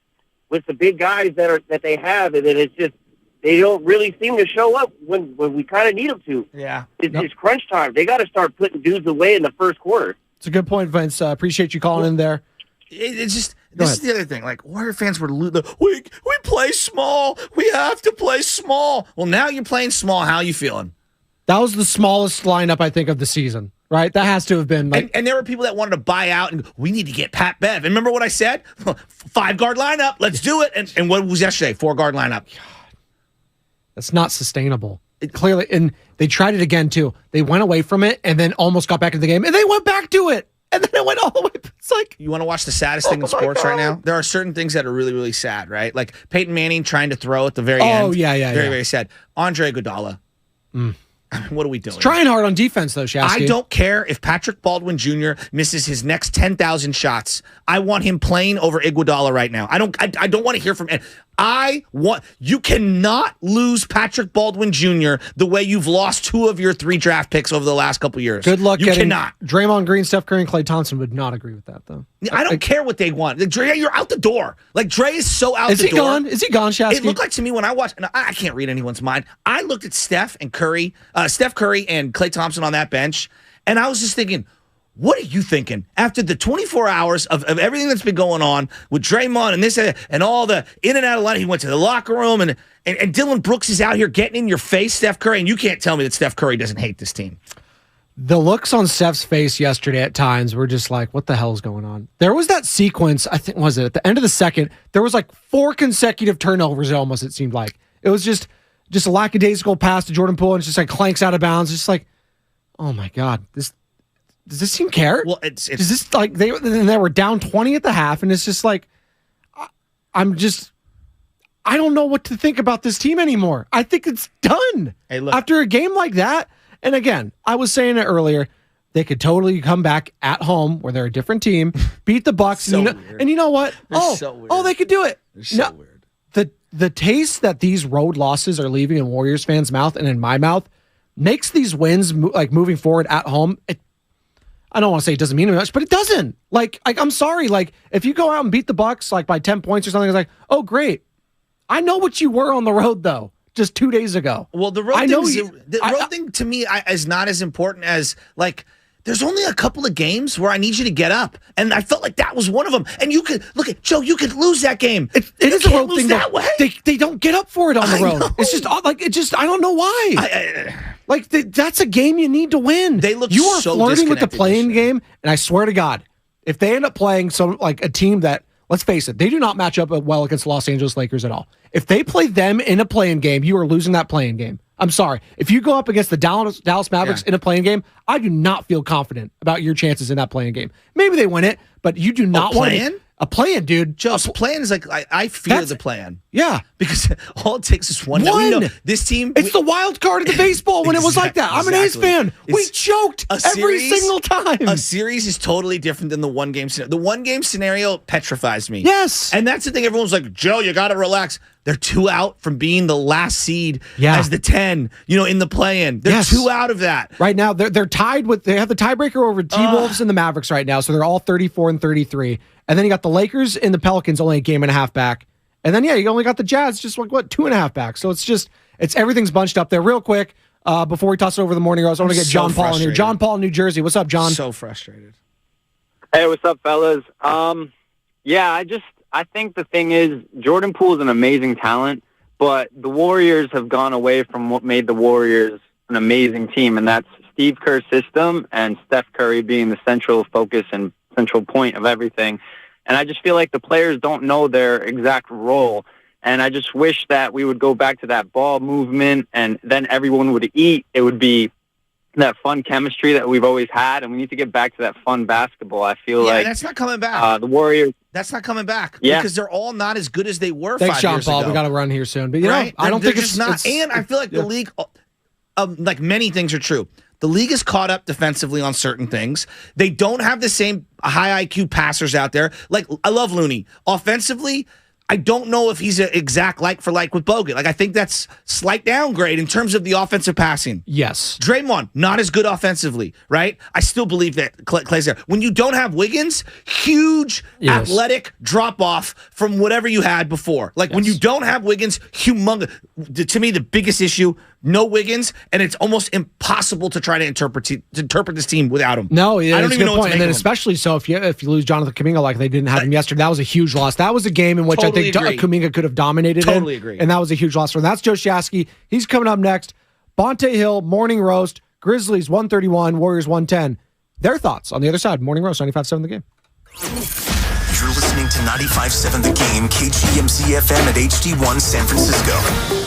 with the big guys that they have, and then it's just they don't really seem to show up when we kind of need them to. Yeah, it's crunch time. They got to start putting dudes away in the first quarter. It's a good point, Vince. Appreciate you calling in there. It's just this is the other thing. Like Warrior fans were we play small. We have to play small. Well, now you're playing small. How are you feeling? That was the smallest lineup I think of the season. Right, that has to have been and there were people that wanted to buy out, and we need to get Pat Bev. And remember what I said? 5-guard lineup, let's do it. And what was yesterday? 4-guard lineup. God, that's not sustainable. Clearly, and they tried it again too. They went away from it and then almost got back into the game, and they went back to it, and then it went all the way. It's like, you want to watch the saddest thing in sports right now? There are certain things that are really, really sad. Right, like Peyton Manning trying to throw at the very end. Oh yeah, very, very sad. Andre Iguodala. What are we doing? He's trying hard on defense, though, Shasky. I don't care if Patrick Baldwin Jr. misses his next 10,000 shots. I want him playing over Iguodala right now. I don't want to hear from him. You cannot lose Patrick Baldwin Jr. the way you've lost 2 of your 3 draft picks over the last couple years. Good luck. You cannot. Draymond Green, Steph Curry, and Klay Thompson would not agree with that, though. I don't care what they want. Like, Dre, you're out the door. Like, Dre is so out the door. Is he gone? Is he gone, Shasky? It looked like to me when I watched, and I can't read anyone's mind. I looked at Steph Curry and Klay Thompson on that bench, and I was just thinking, what are you thinking after the 24 hours of everything that's been going on with Draymond and this and all the in and out of line? He went to the locker room and Dylan Brooks is out here getting in your face, Steph Curry, and you can't tell me that Steph Curry doesn't hate this team. The looks on Steph's face yesterday at times were just like, what the hell is going on? There was that sequence, I think, was it at the end of the second? There was like 4 consecutive turnovers almost, it seemed like. It was just just a lackadaisical pass to Jordan Poole and it's just like clanks out of bounds. It's just like, oh my God, does this team care? Well, it's is this like they were down 20 at the half, and it's just like I don't know what to think about this team anymore. I think it's done. Hey, look. After a game like that, and again, I was saying it earlier, they could totally come back at home where they're a different team, beat the Bucks, and you know what? They could do it. They're so weird. The taste that these road losses are leaving in Warriors fans' mouth and in my mouth makes these wins like moving forward at home. I don't want to say it doesn't mean much, but it doesn't. Like I'm sorry. Like if you go out and beat the Bucks like by 10 points or something, it's like, oh great. I know what you were on the road though, just 2 days ago. Well, the road thing to me is not as important as like. There's only a couple of games where I need you to get up, and I felt like that was one of them. And you could look at Joe. You could lose that game. It is a road thing that way. They don't get up for it on the road. Know. It's just I don't know why. That's a game you need to win. They look you are so flirting with the playing game, and I swear to God, if they end up playing a team that, let's face it, they do not match up well against the Los Angeles Lakers at all. If they play them in a playing game, you are losing that playing game. I'm sorry. If you go up against the Dallas Mavericks in a playing game, I do not feel confident about your chances in that playing game. Maybe they win it, but you do not want a play-in, dude. Joe, play-in is like I fear the play-in. Yeah, because all it takes is one. We know this team. It's the wild card of the baseball when it was like that. I'm an A's fan. We choked every single time. A series is totally different than the one-game scenario. The one-game scenario petrifies me. Yes, and that's the thing. Everyone's like, Joe, you got to relax. They're 2 out from being the last seed as the 10, in the play-in. They're 2 out of that. Right now, they're tied with, they have the tiebreaker over T-Wolves and the Mavericks right now, so they're all 34 and 33. And then you got the Lakers and the Pelicans only a game and a half back. And then, you only got the Jazz just 2.5 back. So it's everything's bunched up there. Real quick, before we toss it over the morning roast, I want to get John Paul in here. John Paul in New Jersey. What's up, John? So frustrated. Hey, what's up, fellas? I think the thing is, Jordan Poole is an amazing talent, but the Warriors have gone away from what made the Warriors an amazing team, and that's Steve Kerr's system and Steph Curry being the central focus and central point of everything. And I just feel like the players don't know their exact role, and I just wish that we would go back to that ball movement, and then everyone would eat. It would be that fun chemistry that we've always had, and we need to get back to that fun basketball. I feel like that's not coming back. The Warriors. That's not coming back because they're all not as good as they were 5 years ago. Thanks, John Paul. We got to run here soon. But, I don't think it's not. And I feel like the league, like many things are true. The league is caught up defensively on certain things. They don't have the same high IQ passers out there. Like, I love Looney. Offensively, I don't know if he's an exact like for like with Bogut. Like, I think that's slight downgrade in terms of the offensive passing. Yes. Draymond, not as good offensively, right? I still believe that Clay's there. When you don't have Wiggins, huge athletic drop-off from whatever you had before. Like, when you don't have Wiggins, humongous. To me, the biggest issue, no Wiggins, and it's almost impossible to try to interpret this team without him. No, I don't even know what to make and then of him. Especially so if you lose Jonathan Kuminga like they didn't have him yesterday, that was a huge loss. That was a game in which I think Kuminga could have dominated Totally agree. And that was a huge loss for him. That's Joe Shasky. He's coming up next. Bonte Hill, Morning Roast, Grizzlies 131, Warriors 110. Their thoughts on the other side. Morning Roast, 95.7 The Game. You're listening to 95.7 The Game, KGMZ FM at HD1 San Francisco.